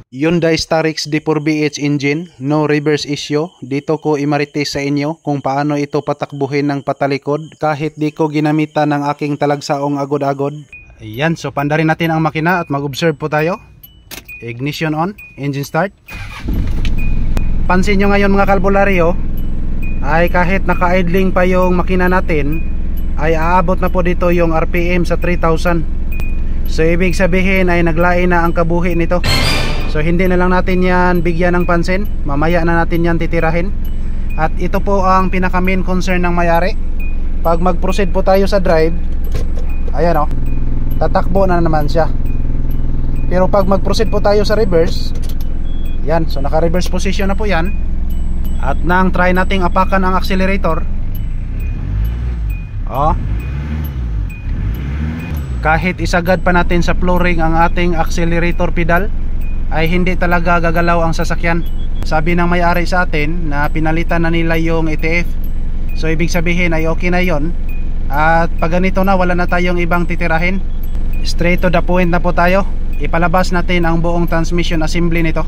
Hyundai Starex D4BH engine, no reverse issue. Dito ko imarites sa inyo kung paano ito patakbuhin ng patalikod kahit di ko ginamitan ng aking talagsaong agod-agod. Ayan, so pandarin natin ang makina at mag-observe po tayo. Ignition on, engine start. Pansin nyo ngayon mga kalbularyo, ay kahit naka-idling pa yung makina natin, ay aabot na po dito yung RPM sa 3,000. So ibig sabihin ay naglain na ang kabuhi nito. So hindi na lang natin yan bigyan ng pansin. Mamaya na natin yan titirahin. At ito po ang pinaka main concern ng may-ari. Pag mag-proceed po tayo sa drive, ayan o, tatakbo na naman siya. Pero pag mag-proceed po tayo sa reverse, yan, so naka-reverse position na po yan. At nang try nating apakan ang accelerator, kahit isagad pa natin sa flooring ang ating accelerator pedal, ay hindi talaga gagalaw ang sasakyan. Sabi ng may-ari sa atin na pinalitan na nila yung ETF. So ibig sabihin ay okay na yon. At pag ganito na, wala na tayong ibang titirahin. Straight to the point na po tayo. Ipalabas natin ang buong transmission assembly nito.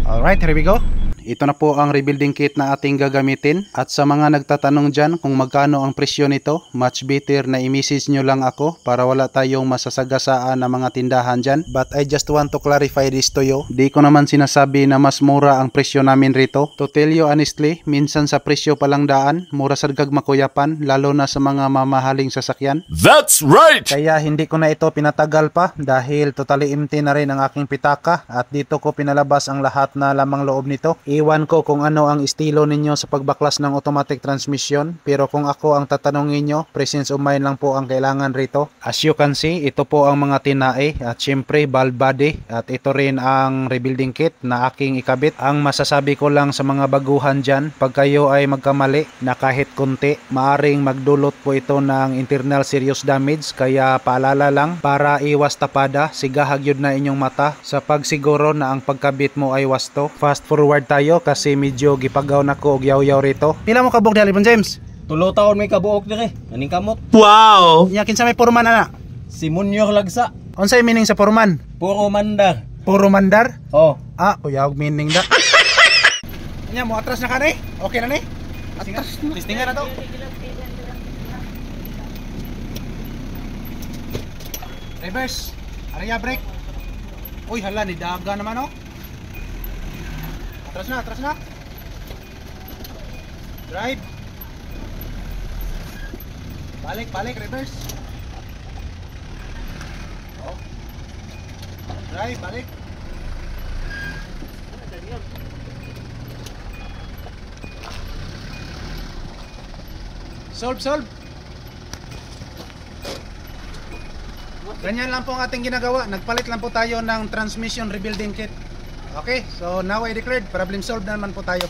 Alright, here we go. Ito na po ang rebuilding kit na ating gagamitin. At sa mga nagtatanong dyan kung magkano ang presyo nito, much better na i-message nyo lang ako para wala tayong masasagasaan na mga tindahan dyan. But I just want to clarify this to you. Di ko naman sinasabi na mas mura ang presyo namin rito. To tell you honestly, minsan sa presyo palang daan, mura sa gagmakuyapan, lalo na sa mga mamahaling sasakyan. That's right! Kaya hindi ko na ito pinatagal pa dahil totally empty na rin ang aking pitaka. At dito ko pinalabas ang lahat na lamang loob nito. Iwan ko kung ano ang estilo ninyo sa pagbaklas ng automatic transmission, pero kung ako ang tatanungin nyo, presence of mind lang po ang kailangan rito. As you can see, ito po ang mga tinae at syempre valve body, at ito rin ang rebuilding kit na aking ikabit. Ang masasabi ko lang sa mga baguhan dyan, pag kayo ay magkamali na kahit konti, maaring magdulot po ito ng internal serious damage. Kaya paalala lang, para iwas tapada, sigahag yun na inyong mata sa pagsiguro na ang pagkabit mo ay wasto. Fast forward tayo kasi medyo gipagaw na ko og yaw-yaw rito. Pila mo kabuok dali, Bon James? 3 taon may kabuok dire. Aning kamot. Wow! Yakin sa may purman ana. Si Munyor Lagsa. Unsay meaning sa purman? Puro mandar. Puro mandar? Oh. Uyawag meaning da. Nya mo atras na ka ni? Okay na ni? Atras. Listingan na to. Reverse. Area brake. Uy, hala ni daga naman oh. Atras na, atras na. Drive. Balik, balik, reverse. Oh. Drive, balik. Solve, solve. Ganyan lang po ang ating ginagawa. Nagpalit lang po tayo ng transmission rebuilding kit. Okay, so now I declared, problem solved naman po tayo.